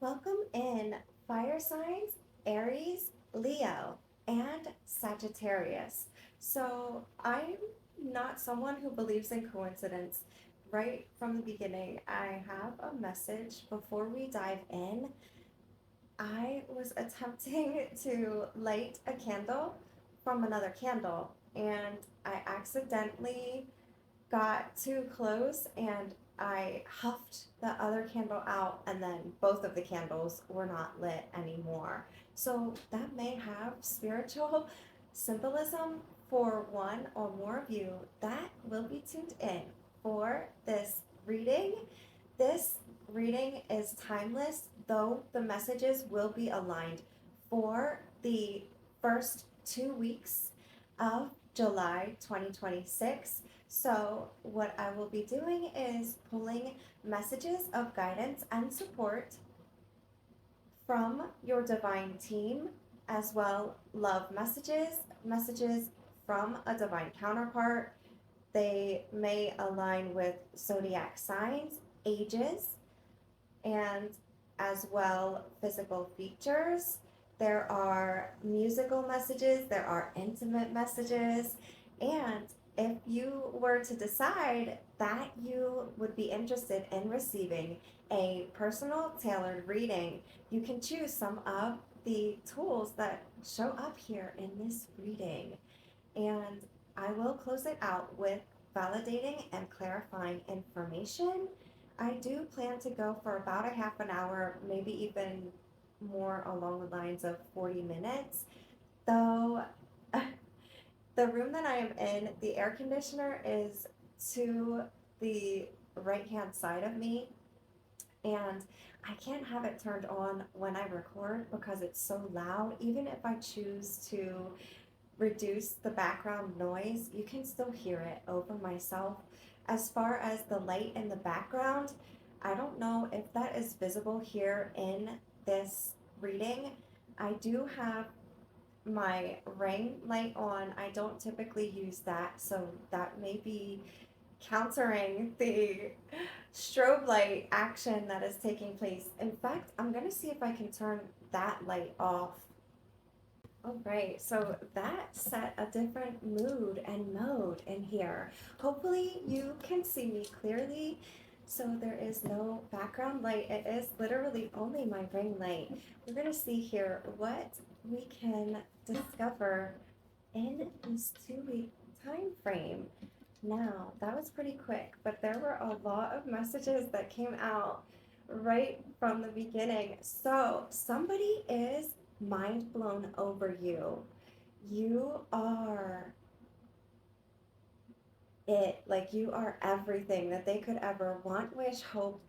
Welcome in fire signs, Aries, Leo, and Sagittarius. So I'm not someone who believes in coincidence. Right from the beginning, I have a message before we dive in. I was attempting to light a candle from another candle, and I accidentally got too close and I huffed the other candle out, and then both of the candles were not lit anymore. So that may have spiritual symbolism for one or more of you that will be tuned in for this reading. This reading is timeless, though the messages will be aligned for the first 2 weeks of July 2026. So, what I will be doing is pulling messages of guidance and support from your divine team, as well love messages from a divine counterpart. They may align with zodiac signs, ages, and as well physical features. There are musical messages, there are intimate messages, and if you were to decide that you would be interested in receiving a personal tailored reading, you can choose some of the tools that show up here in this reading. And I will close it out with validating and clarifying information. I do plan to go for about a half an hour, maybe even more along the lines of 40 minutes. Though the room that I am in, the air conditioner is to the right hand side of me, and I can't have it turned on when I record because it's so loud. Even if I choose to reduce the background noise, you can still hear it over myself. As far as the light in the background, I don't know if that is visible here in this reading. I do have my ring light on. I don't typically use that, so that may be countering the strobe light action that is taking place. In fact, I'm going to see if I can turn that light off. All right, so that set a different mood and mode in here. Hopefully you can see me clearly. So there is no background light. It is literally only my ring light. We're gonna see here what we can discover in this 2 week time frame. Now, that was pretty quick, but there were a lot of messages that came out right from the beginning. So somebody is mind blown over you. You are it. Like, you are everything that they could ever want, wish, hope,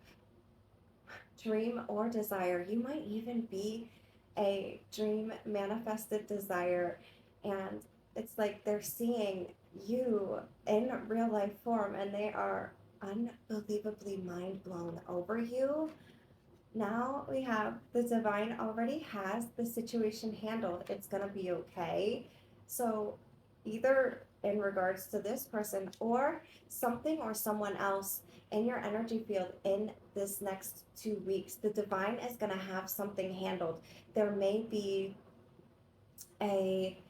dream, or desire. You might even be a dream manifested desire. And it's like they're seeing you in real life form and they are unbelievably mind blown over you. Now we have the divine already has the situation handled. It's going to be okay. So, either in regards to this person or something or someone else in your energy field in this next 2 weeks, the divine is going to have something handled. There may be a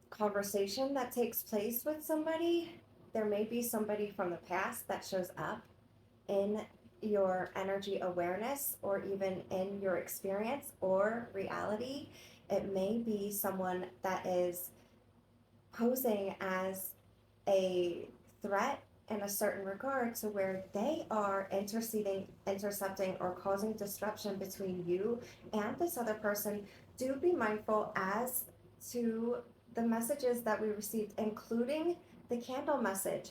conversation that takes place with somebody. There may be somebody from the past that shows up in your energy awareness or even in your experience or reality. It may be someone that is posing as a threat in a certain regard to where they are interceding, intercepting, or causing disruption between you and this other person. Do be mindful as to the messages that we received, including the candle message.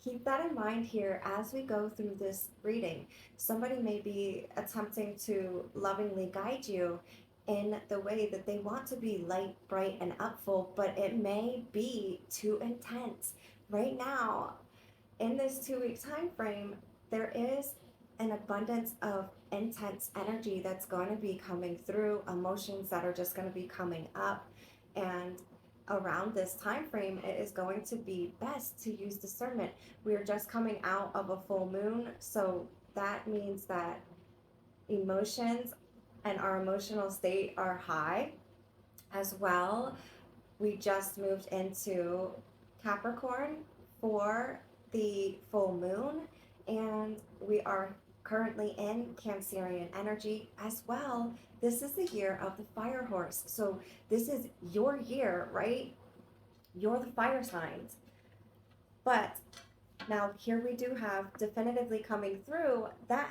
Keep that in mind here as we go through this reading. Somebody may be attempting to lovingly guide you in the way that they want to be light, bright, and upful, but it may be too intense. Right now, in this 2 week time frame, there is an abundance of intense energy that's going to be coming through, emotions that are just going to be coming up, and around this time frame it is going to be best to use discernment. We are just coming out of a full moon, so that means that emotions and our emotional state are high as well. We just moved into Capricorn for the full moon, and we are currently in Cancerian energy as well. This is the year of the fire horse. So, this is your year, right? You're the fire signs. But now, here we do have definitively coming through that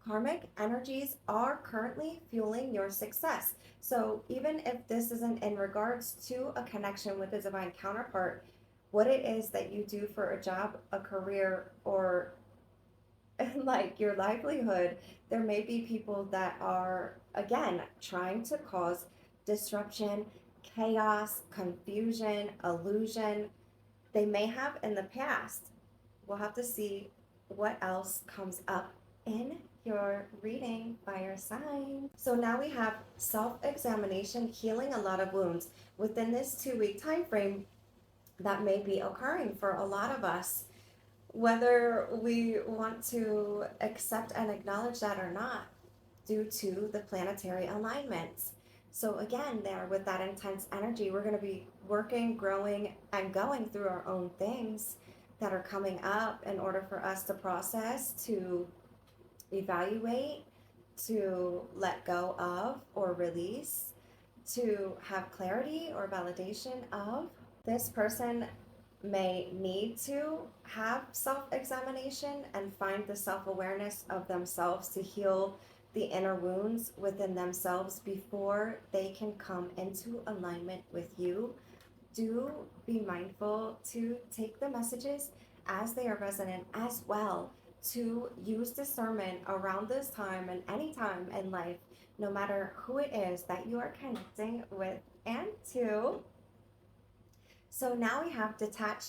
karmic energies are currently fueling your success. So, even if this isn't in regards to a connection with a divine counterpart, what it is that you do for a job, a career, or like your livelihood, there may be people that are, again, trying to cause disruption, chaos, confusion, illusion. They may have in the past. We'll have to see what else comes up in your reading by your sign. So now we have self-examination, healing a lot of wounds within this 2-week time frame that may be occurring for a lot of us, whether we want to accept and acknowledge that or not, due to the planetary alignments. So again, there with that intense energy, we're going to be working, growing, and going through our own things that are coming up in order for us to process, to evaluate, to let go of or release, to have clarity or validation of. This person may need to have self-examination and find the self-awareness of themselves to heal the inner wounds within themselves before they can come into alignment with you. Do be mindful to take the messages as they are resonant as well, to use discernment around this time and any time in life, no matter who it is that you are connecting with and to. So now we have detach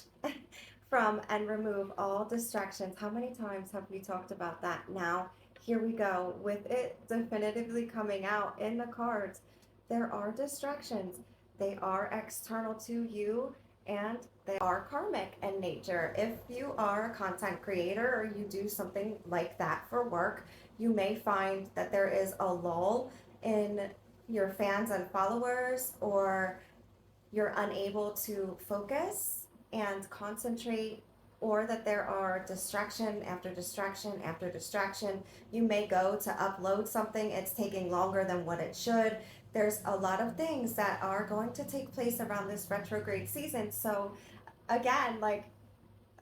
from and remove all distractions. How many times have we talked about that? Now, here we go with it definitively coming out in the cards. There are distractions. They are external to you and they are karmic in nature. If you are a content creator or you do something like that for work, you may find that there is a lull in your fans and followers, or you're unable to focus and concentrate, or that there are distraction after distraction after distraction. You may go to upload something, it's taking longer than what it should. There's a lot of things that are going to take place around this retrograde season. So again, like,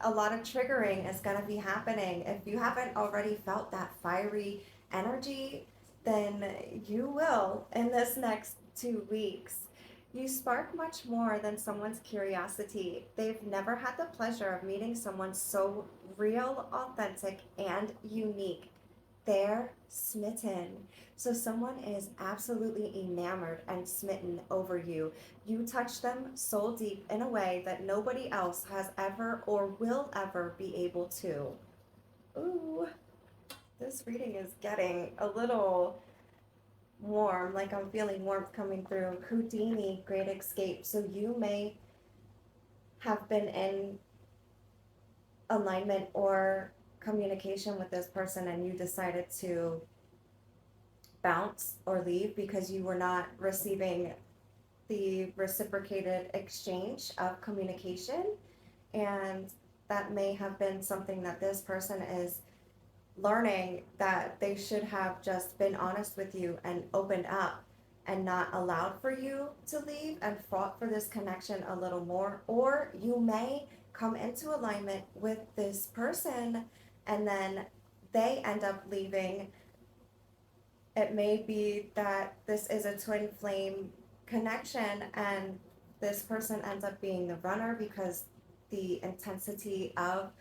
a lot of triggering is going to be happening. If you haven't already felt that fiery energy, then you will in this next 2 weeks. You spark much more than someone's curiosity. They've never had the pleasure of meeting someone so real, authentic, and unique. They're smitten. So someone is absolutely enamored and smitten over you. You touch them soul deep in a way that nobody else has ever or will ever be able to. Ooh, this reading is getting a little warm, like I'm feeling warmth coming through. Houdini, Great Escape. So you may have been in alignment or communication with this person and you decided to bounce or leave because you were not receiving the reciprocated exchange of communication. And that may have been something that this person is learning, that they should have just been honest with you and opened up and not allowed for you to leave and fought for this connection a little more. Or you may come into alignment with this person and then they end up leaving. It may be that this is a twin flame connection and this person ends up being the runner because the intensity of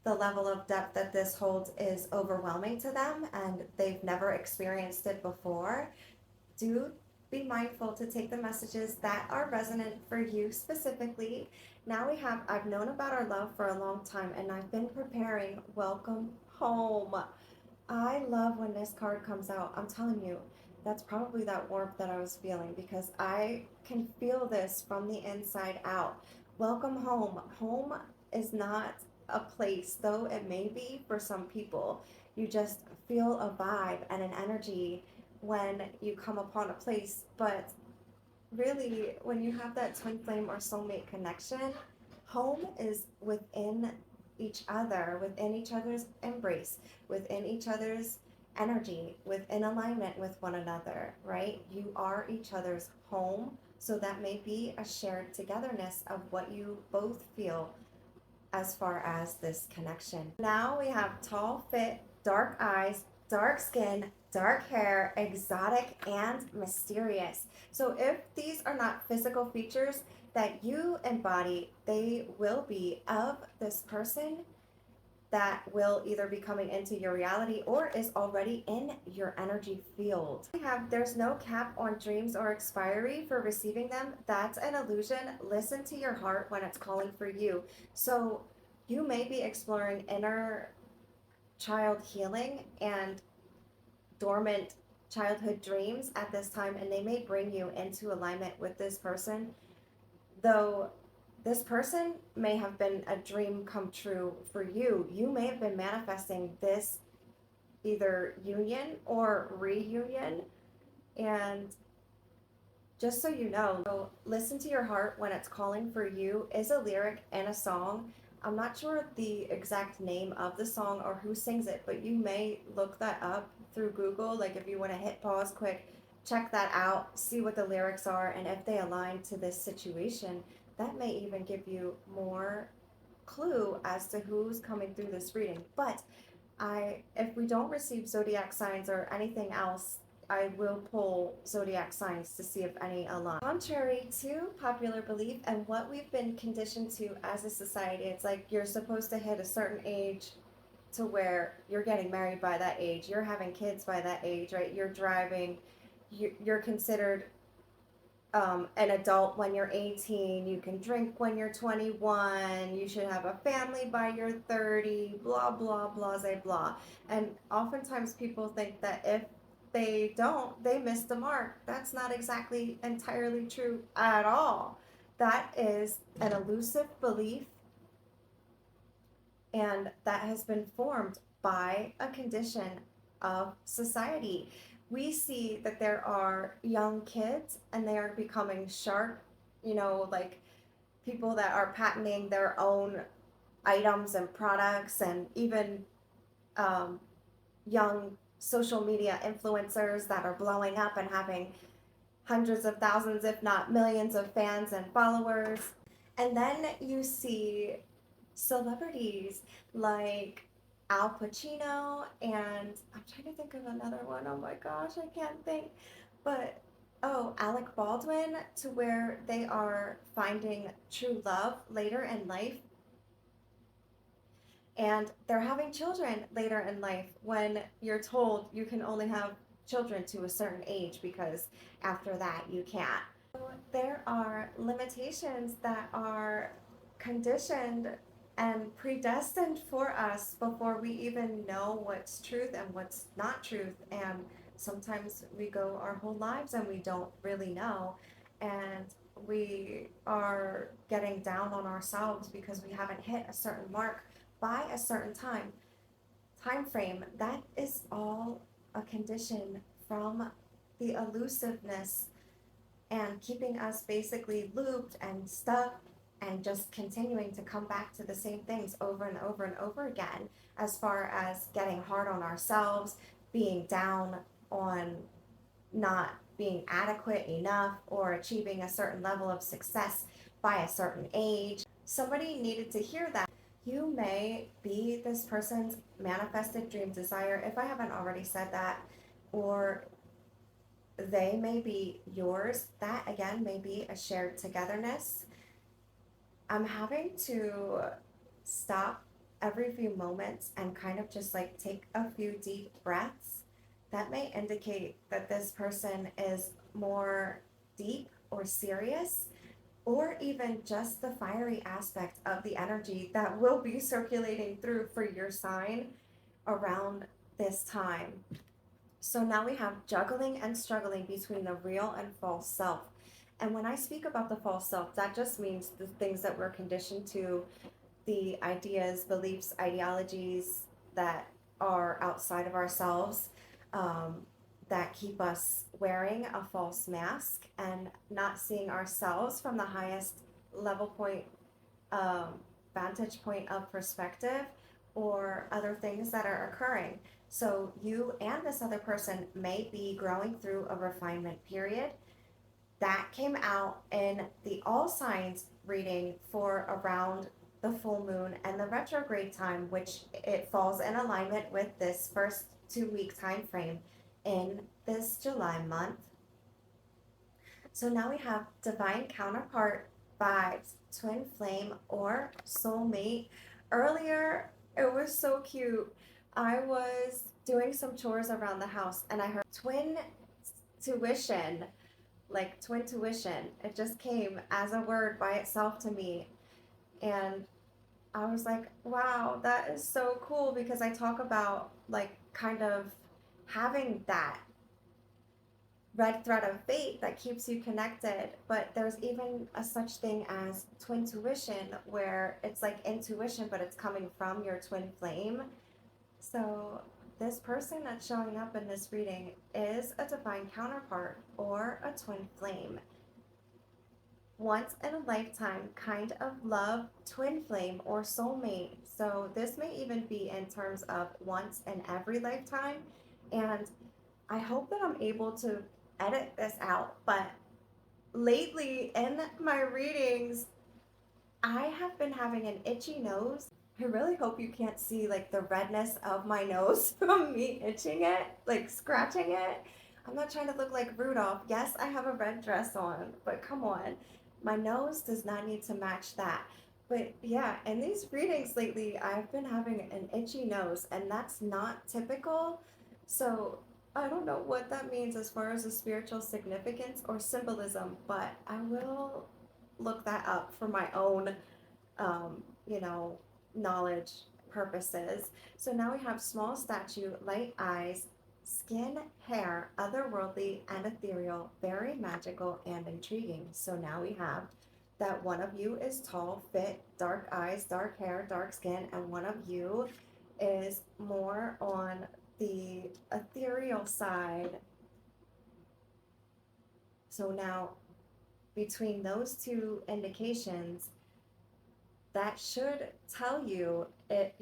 the level of depth that this holds is overwhelming to them and they've never experienced it before. Do be mindful to take the messages that are resonant for you specifically. Now we have, I've known about our love for a long time and I've been preparing. Welcome home. I love when this card comes out. I'm telling you, that's probably that warmth that I was feeling because I can feel this from the inside out. Welcome home. Home is not a place, though it may be for some people. You just feel a vibe and an energy when you come upon a place. But really, when you have that twin flame or soulmate connection, home is within each other's embrace, within each other's energy, within alignment with one another, right? You are each other's home. So that may be a shared togetherness of what you both feel as far as this connection. Now we have tall, fit, dark eyes, dark skin, dark hair, exotic, and mysterious. So if these are not physical features that you embody, they will be of this person that will either be coming into your reality or is already in your energy field. We have there's no cap on dreams or expiry for receiving them. That's an illusion. Listen to your heart when it's calling for you. So you may be exploring inner child healing and dormant childhood dreams at this time, and they may bring you into alignment with this person, though this person may have been a dream come true for you. You may have been manifesting this either union or reunion. And just so you know, so listen to your heart when it's calling for you is a lyric in a song. I'm not sure the exact name of the song or who sings it, but you may look that up through Google. Like if you want to hit pause quick, check that out, see what the lyrics are, and if they align to this situation, that may even give you more clue as to who's coming through this reading. But if we don't receive zodiac signs or anything else, I will pull zodiac signs to see if any align. Contrary to popular belief and what we've been conditioned to as a society, it's like you're supposed to hit a certain age to where you're getting married by that age, you're having kids by that age, right? You're driving, you're considered an adult when you're 18, you can drink when you're 21, you should have a family by your 30, blah, blah, blah, blah, blah. And oftentimes people think that if they don't, they miss the mark. That's not exactly entirely true at all. That is an elusive belief, and that has been formed by a condition of society. We see that there are young kids and they are becoming sharp, like people that are patenting their own items and products, and even young social media influencers that are blowing up and having hundreds of thousands, if not millions, of fans and followers. And then you see celebrities like Al Pacino, and I'm trying to think of another one. Oh my gosh, I can't think. But Alec Baldwin, to where they are finding true love later in life, and they're having children later in life when you're told you can only have children to a certain age because after that you can't. So there are limitations that are conditioned and predestined for us before we even know what's truth and what's not truth. And sometimes we go our whole lives and we don't really know. And we are getting down on ourselves because we haven't hit a certain mark by a certain time frame. That is all a condition from the elusiveness and keeping us basically looped and stuck and just continuing to come back to the same things over and over and over again, as far as getting hard on ourselves, being down on not being adequate enough, or achieving a certain level of success by a certain age. Somebody needed to hear that. You may be this person's manifested dream desire, if I haven't already said that, or they may be yours. That again may be a shared togetherness. I'm having to stop every few moments and kind of just like take a few deep breaths. That may indicate that this person is more deep or serious, or even just the fiery aspect of the energy that will be circulating through for your sign around this time. So now we have juggling and struggling between the real and false self. And when I speak about the false self, that just means the things that we're conditioned to, the ideas, beliefs, ideologies that are outside of ourselves, um, that keep us wearing a false mask and not seeing ourselves from the highest level point, um, vantage point of perspective, or other things that are occurring. So you and this other person may be growing through a refinement period that came out in the all signs reading for around the full moon and the retrograde time, which it falls in alignment with this first 2 week time frame in this July month. So now we have divine counterpart vibes, twin flame, or soulmate. Earlier, it was so cute. I was doing some chores around the house and I heard twin tuition, like twin tuition. It just came as a word by itself to me. And I was like, wow, that is so cool, because I talk about like kind of having that red thread of fate that keeps you connected. But there's even a such thing as twin tuition, where it's like intuition, but it's coming from your twin flame. So this person that's showing up in this reading is a divine counterpart or a twin flame. Once in a lifetime kind of love, twin flame, or soulmate. So this may even be in terms of once in every lifetime. And I hope that I'm able to edit this out, but lately in my readings, I have been having an itchy nose. I really hope you can't see like the redness of my nose from me itching it, like scratching it. I'm not trying to look like Rudolph. Yes, I have a red dress on, but come on. My nose does not need to match that. But yeah, in these readings lately, I've been having an itchy nose, and that's not typical. So I don't know what that means as far as the spiritual significance or symbolism, but I will look that up for my own, um, you know, knowledge purposes. So now we have small statue, light eyes, skin, hair, otherworldly and ethereal, very magical and intriguing. So now we have that one of you is tall, fit, dark eyes, dark hair, dark skin, and one of you is more on the ethereal side. So now, between those two indications, that should tell you it,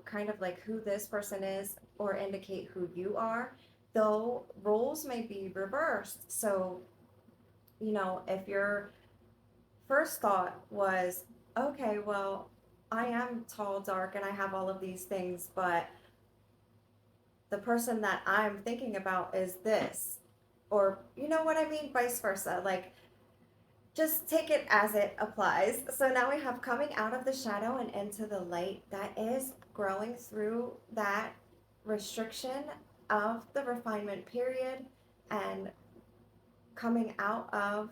kind of like who this person is, or indicate who you are, though roles may be reversed. So, if your first thought was, okay, well, I am tall, dark, and I have all of these things, but the person that I'm thinking about is this, or you know what I mean, vice versa. Like, just take it as it applies. So now we have coming out of the shadow and into the light. That is growing through that restriction of the refinement period, and coming out of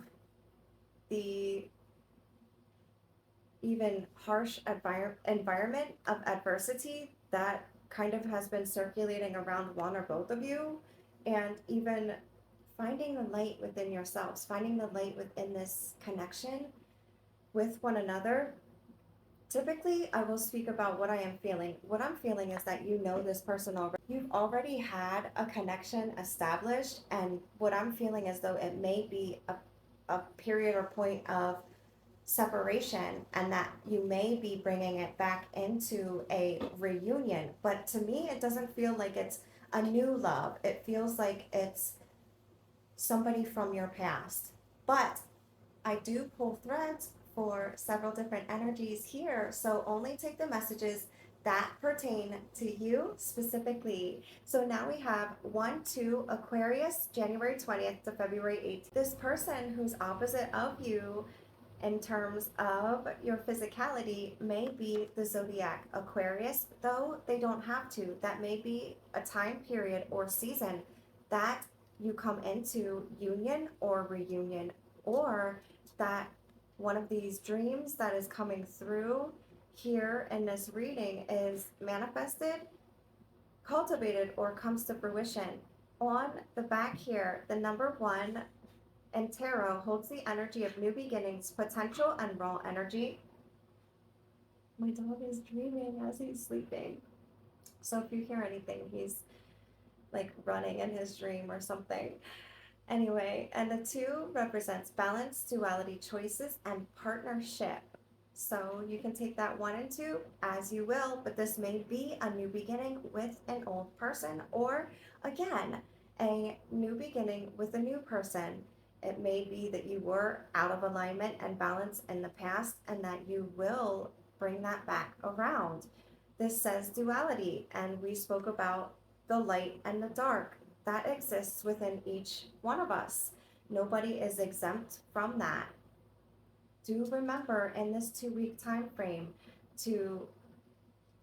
the even harsh environment of adversity that kind of has been circulating around one or both of you, and even finding the light within yourselves, finding the light within this connection with one another. Typically, I will speak about what I am feeling. What I'm feeling is that you know this person already. You've already had a connection established, and what I'm feeling is though it may be a period or point of separation, and that you may be bringing it back into a reunion. But to me, it doesn't feel like it's a new love. It feels like it's somebody from your past. But I do pull threads for several different energies here, so only take the messages that pertain to you specifically. So now we have 1, 2, Aquarius, January 20th to February 8th. This person who's opposite of you in terms of your physicality may be the zodiac Aquarius, though they don't have to. That may be a time period or season that you come into union or reunion, or that one of these dreams that is coming through here in this reading is manifested, cultivated, or comes to fruition. On the back here, the number 1 in tarot holds the energy of new beginnings, potential, and raw energy. My dog is dreaming as he's sleeping. So if you hear anything, he's like running in his dream or something. Anyway, and the two represents balance, duality, choices, and partnership. So you can take that one and two as you will, but this may be a new beginning with an old person, or again, a new beginning with a new person. It may be that you were out of alignment and balance in the past, and that you will bring that back around. This says duality, and we spoke about the light and the dark that exists within each one of us. Nobody is exempt from that. Do remember in this 2 week time frame to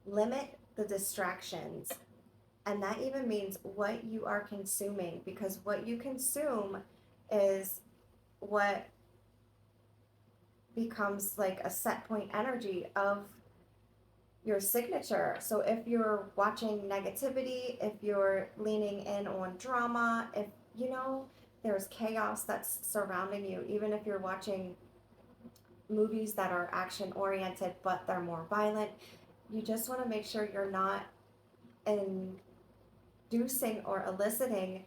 limit the distractions. And that even means what you are consuming, because what you consume is what becomes like a set point energy of your signature. So if you're watching negativity, if you're leaning in on drama, if you know there's chaos that's surrounding you, even if you're watching movies that are action oriented but they're more violent, you just want to make sure you're not inducing or eliciting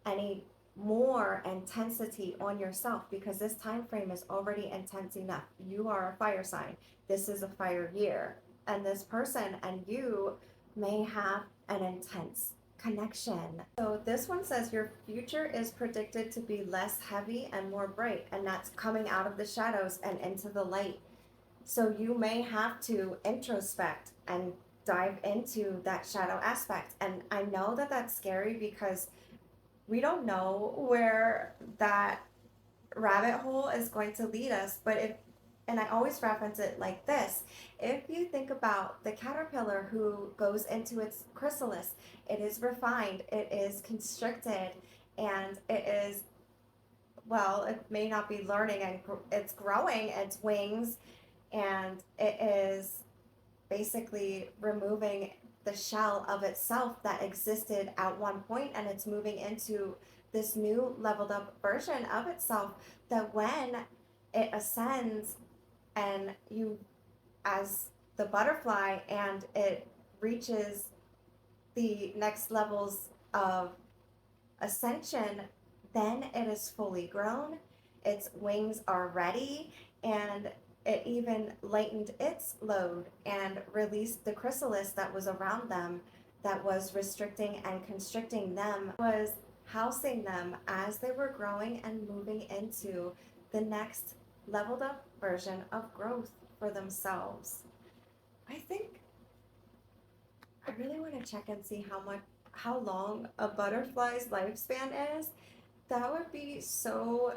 any more intensity on yourself, because this time frame is already intense enough. You are a fire sign. This is a fire year, and this person and you may have an intense connection. So this one says your future is predicted to be less heavy and more bright, and that's coming out of the shadows and into the light. So you may have to introspect and dive into that shadow aspect. And I know that that's scary because we don't know where that rabbit hole is going to lead us. But if, and I always reference it like this, if you think about the caterpillar who goes into its chrysalis, it is refined, it is constricted, and it is, well, it may not be learning, and it's growing its wings, and it is basically removing the shell of itself that existed at one point, and it's moving into this new leveled up version of itself, that when it ascends and you, as the butterfly, and it reaches the next levels of ascension, then it is fully grown, its wings are ready, and it even lightened its load and released the chrysalis that was around them, that was restricting and constricting them, was housing them as they were growing and moving into the next leveled up version of growth for themselves. I think I really want to check and see how long a butterfly's lifespan is. That would be so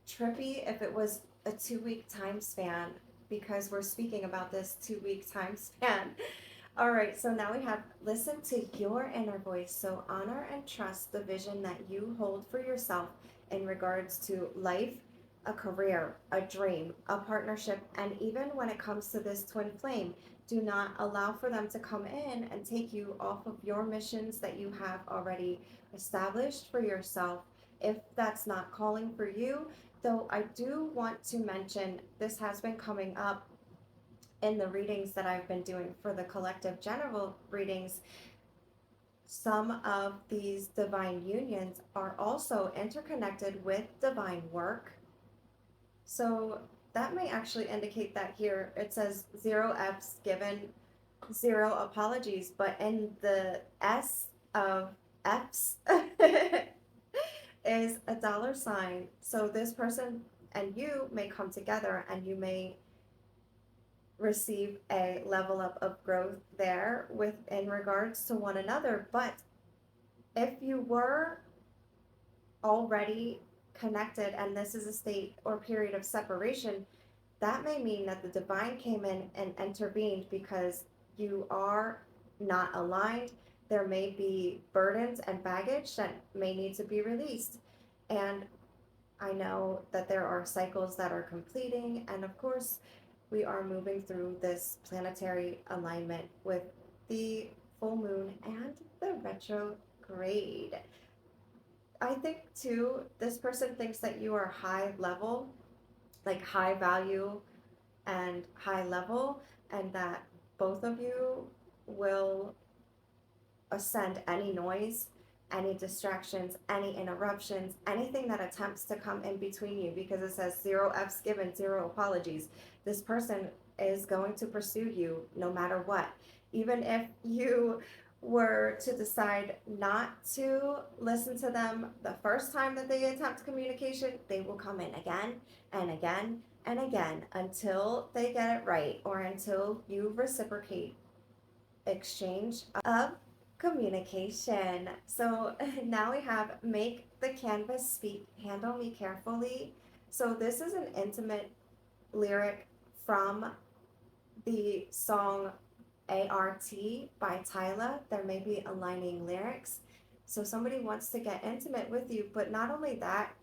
trippy if it was a 2 week time span, because we're speaking about this 2 week time span. All right, so now we have listen to your inner voice. So honor and trust the vision that you hold for yourself in regards to life, a career, a dream, a partnership, and even when it comes to this twin flame, do not allow for them to come in and take you off of your missions that you have already established for yourself, if that's not calling for you. Though I do want to mention, this has been coming up in the readings that I've been doing for the collective general readings. Some of these divine unions are also interconnected with divine work. So that may actually indicate that here it says 0 F's given, 0 apologies, but in the S of F's is a $sign. So this person and you may come together, and you may receive a level up of growth there with in regards to one another. But if you were already connected and this is a state or period of separation, that may mean that the divine came in and intervened because you are not aligned. There may be burdens and baggage that may need to be released. And I know that there are cycles that are completing, and of course, we are moving through this planetary alignment with the full moon and the retrograde. I think too, this person thinks that you are high level, like high value and high level, and that both of you will send any noise, any distractions, any interruptions, anything that attempts to come in between you, because it says 0 F's given, 0 apologies. This person is going to pursue you no matter what. Even if you were to decide not to listen to them the first time that they attempt communication, they will come in again and again and again until they get it right, or until you reciprocate exchange of communication. So now we have make the canvas speak, handle me carefully. So this is an intimate lyric from the song ART by Tyla. There may be aligning lyrics. So somebody wants to get intimate with you, but not only that,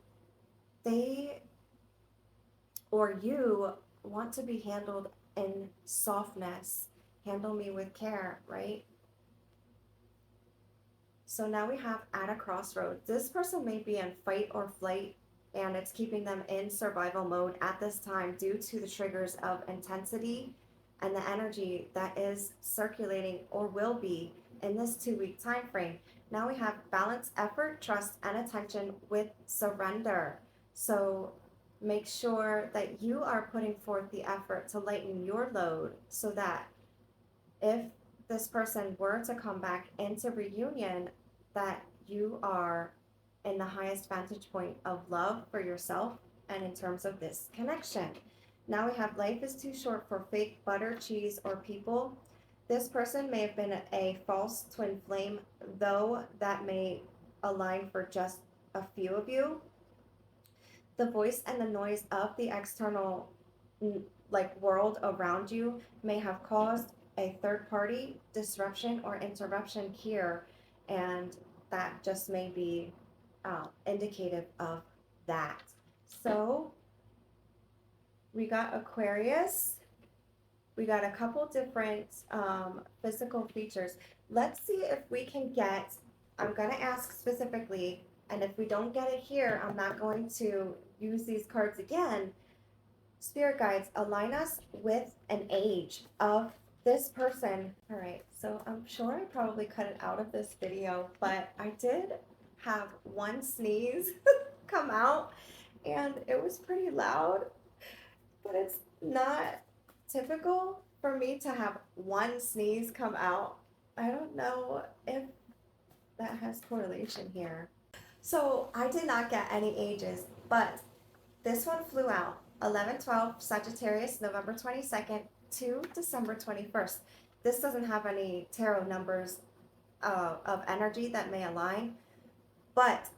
they or you want to be handled in softness. Handle me with care, right? So now we have at a crossroads. This person may be in fight or flight, and it's keeping them in survival mode at this time due to the triggers of intensity and the energy that is circulating or will be in this 2-week time frame. Now we have balance, effort, trust, and attention with surrender. So make sure that you are putting forth the effort to lighten your load, so that if this person were to come back into reunion, that you are in the highest vantage point of love for yourself and in terms of this connection. Now we have life is too short for fake butter, cheese, or people. This person may have been a false twin flame, though that may align for just a few of you. The voice and the noise of the external world around you may have caused a third party disruption or interruption here, and that just may be indicative of that. So we got Aquarius. We got a couple different physical features. Let's see if we can get, I'm going to ask specifically, and if we don't get it here, I'm not going to use these cards again. Spirit guides, align us with an age of this person. All right, so I'm sure I probably cut it out of this video, but I did have one sneeze come out, and it was pretty loud, but it's not typical for me to have one sneeze come out. I don't know if that has correlation here. So I did not get any ages, but this one flew out 11/12 Sagittarius, November 22nd to December 21st. This doesn't have any tarot numbers of energy that may align, but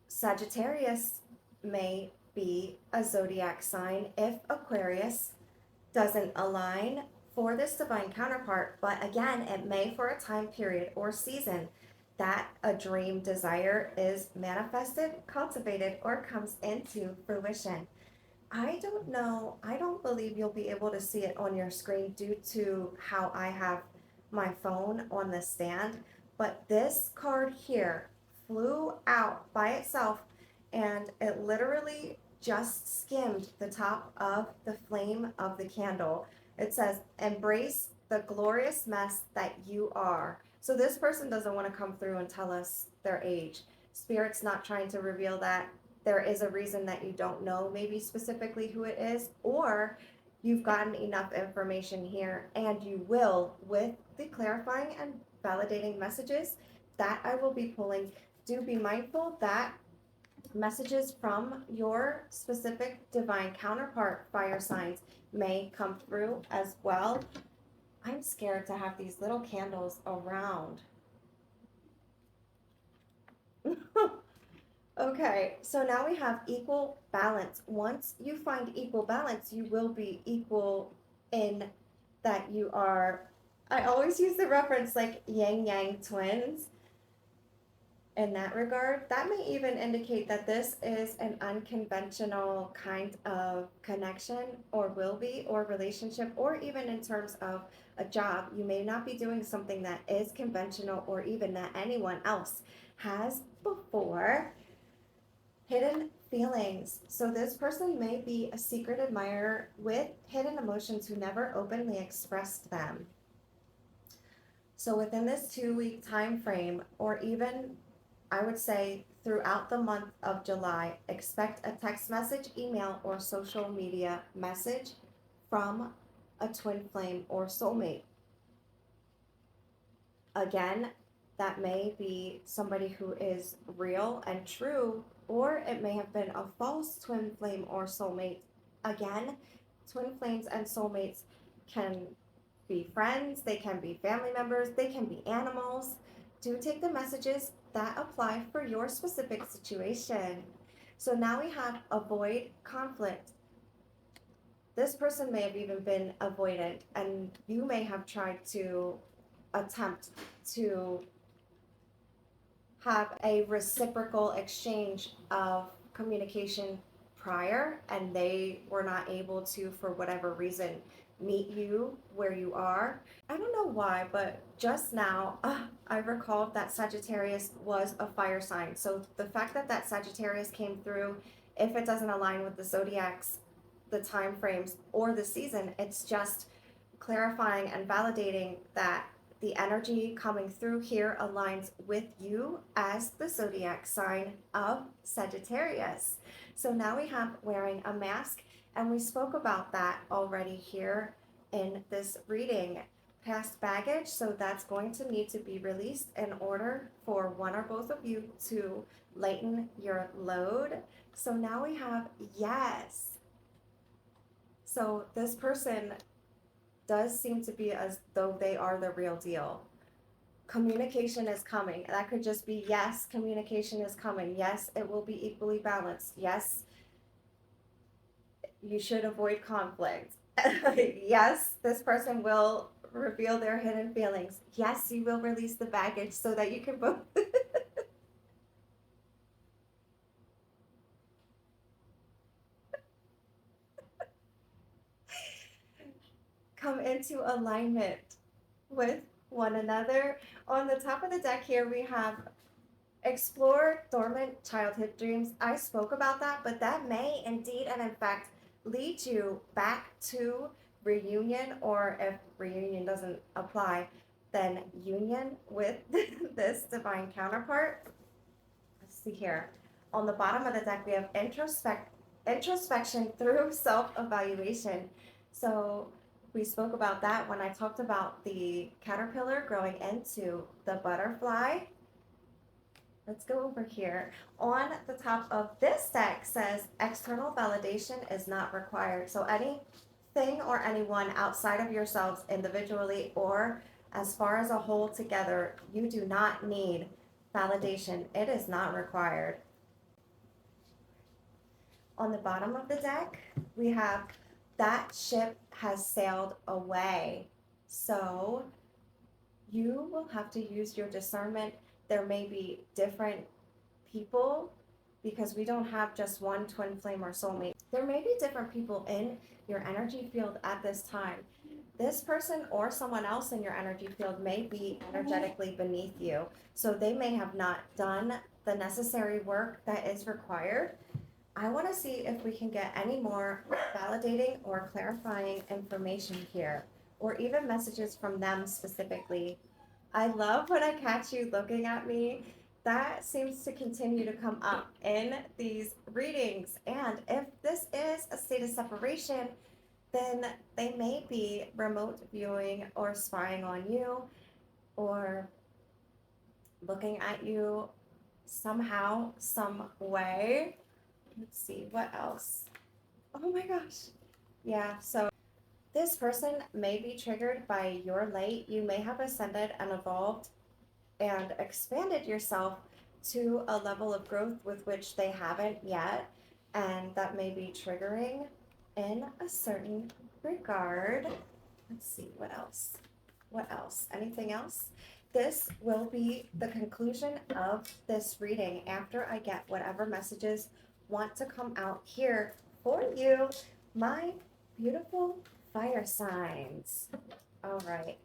Sagittarius may be a zodiac sign if Aquarius doesn't align for this divine counterpart. But again, it may for a time period or season that a dream desire is manifested, cultivated, or comes into fruition. I don't know. I don't believe you'll be able to see it on your screen due to how I have my phone on the stand. But this card here flew out by itself, and it literally just skimmed the top of the flame of the candle. It says, embrace the glorious mess that you are. So this person doesn't want to come through and tell us their age. Spirit's not trying to reveal that. There is a reason that you don't know maybe specifically who it is, or you've gotten enough information here, and you will with the clarifying and validating messages that I will be pulling. Do be mindful that messages from your specific divine counterpart fire signs may come through as well. I'm scared to have these little candles around. Okay, so now we have equal balance. Once you find equal balance, you will be equal in that you are, I always use the reference like yin yang twins. In that regard, that may even indicate that this is an unconventional kind of connection, or will be, or relationship, or even in terms of a job. You may not be doing something that is conventional, or even that anyone else has before. Hidden feelings. So this person may be a secret admirer with hidden emotions who never openly expressed them. So within this 2 week time frame, or even I would say throughout the month of July, expect a text message, email, or social media message from a twin flame or soulmate. Again, that may be somebody who is real and true, or it may have been a false twin flame or soulmate. Again, twin flames and soulmates can be friends, they can be family members, they can be animals. Do take the messages that apply for your specific situation. So now we have avoid conflict. This person may have even been avoidant, and you may have tried to attempt to have a reciprocal exchange of communication prior, and they were not able to, for whatever reason, meet you where you are. I don't know why, but just now I recalled that Sagittarius was a fire sign. So the fact that Sagittarius came through, if it doesn't align with the zodiacs, the time frames, or the season, it's just clarifying and validating that the energy coming through here aligns with you as the zodiac sign of Sagittarius. So now we have wearing a mask, and we spoke about that already here in this reading. Past baggage, so that's going to need to be released in order for one or both of you to lighten your load. So now we have yes. So this person does seem to be as though they are the real deal. Communication is coming. That could just be yes, communication is coming. Yes, it will be equally balanced. Yes, you should avoid conflict. Yes, this person will reveal their hidden feelings. Yes, you will release the baggage so that you can both come into alignment with one another. On the top of the deck here, we have explore dormant childhood dreams. I spoke about that, but that may indeed and in fact lead you back to reunion, or if reunion doesn't apply, then union with this divine counterpart. Let's see here. On the bottom of the deck, we have introspection through self-evaluation. So we spoke about that when I talked about the caterpillar growing into the butterfly. Let's go over here. On the top of this deck says external validation is not required. So anything or anyone outside of yourselves individually or as far as a whole together, you do not need validation. It is not required. On the bottom of the deck, we have that ship has sailed away. So you will have to use your discernment. There may be different people because we don't have just one twin flame or soulmate. There may be different people in your energy field at this time. This person or someone else in your energy field may be energetically beneath you. So they may have not done the necessary work that is required. I want to see if we can get any more validating or clarifying information here, or even messages from them specifically. I love when I catch you looking at me. That seems to continue to come up in these readings. And if this is a state of separation, then they may be remote viewing or spying on you or looking at you somehow, some way. Let's see, what else? Oh my gosh. Yeah, so this person may be triggered by your light. You may have ascended and evolved and expanded yourself to a level of growth with which they haven't yet, and that may be triggering in a certain regard. Let's see, what else? What else? Anything else? This will be the conclusion of this reading after I get whatever messages want to come out here for you, my beautiful fire signs. All right.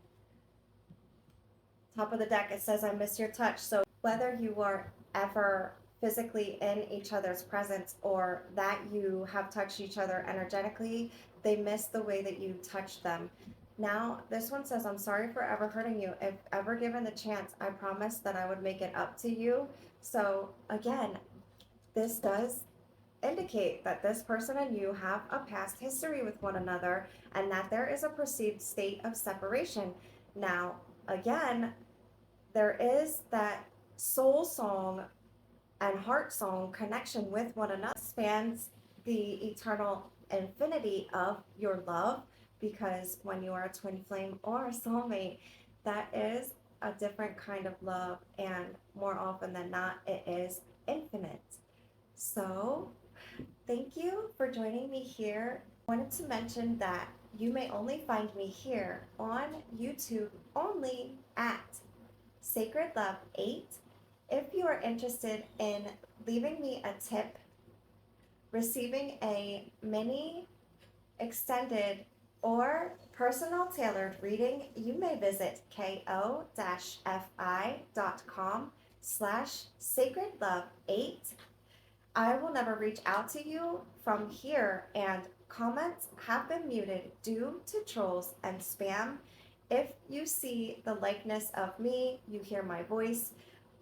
Top of the deck, it says, I miss your touch. So whether you are ever physically in each other's presence or that you have touched each other energetically, they miss the way that you touch them. Now, this one says, I'm sorry for ever hurting you. If ever given the chance, I promised that I would make it up to you. So, again, this does indicate that this person and you have a past history with one another and that there is a perceived state of separation. Now, again, there is that soul song and heart song connection with one another spans the eternal infinity of your love, because when you are a twin flame or a soulmate, that is a different kind of love, and more often than not, it is infinite. So, thank you for joining me here. I wanted to mention that you may only find me here on YouTube only at Sacred Love 8. If you are interested in leaving me a tip, receiving a mini, extended, or personal tailored reading, you may visit ko-fi.com/sacredlove8. I will never reach out to you from here, and comments have been muted due to trolls and spam. If you see the likeness of me, you hear my voice,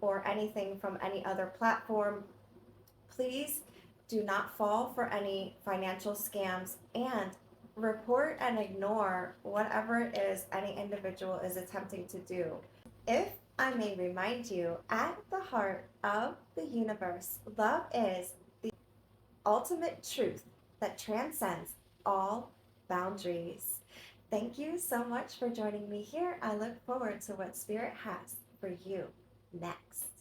or anything from any other platform, please do not fall for any financial scams, and report and ignore whatever it is any individual is attempting to do. If I may remind you, at the heart of the universe, love is the ultimate truth that transcends all boundaries. Thank you so much for joining me here. I look forward to what Spirit has for you next.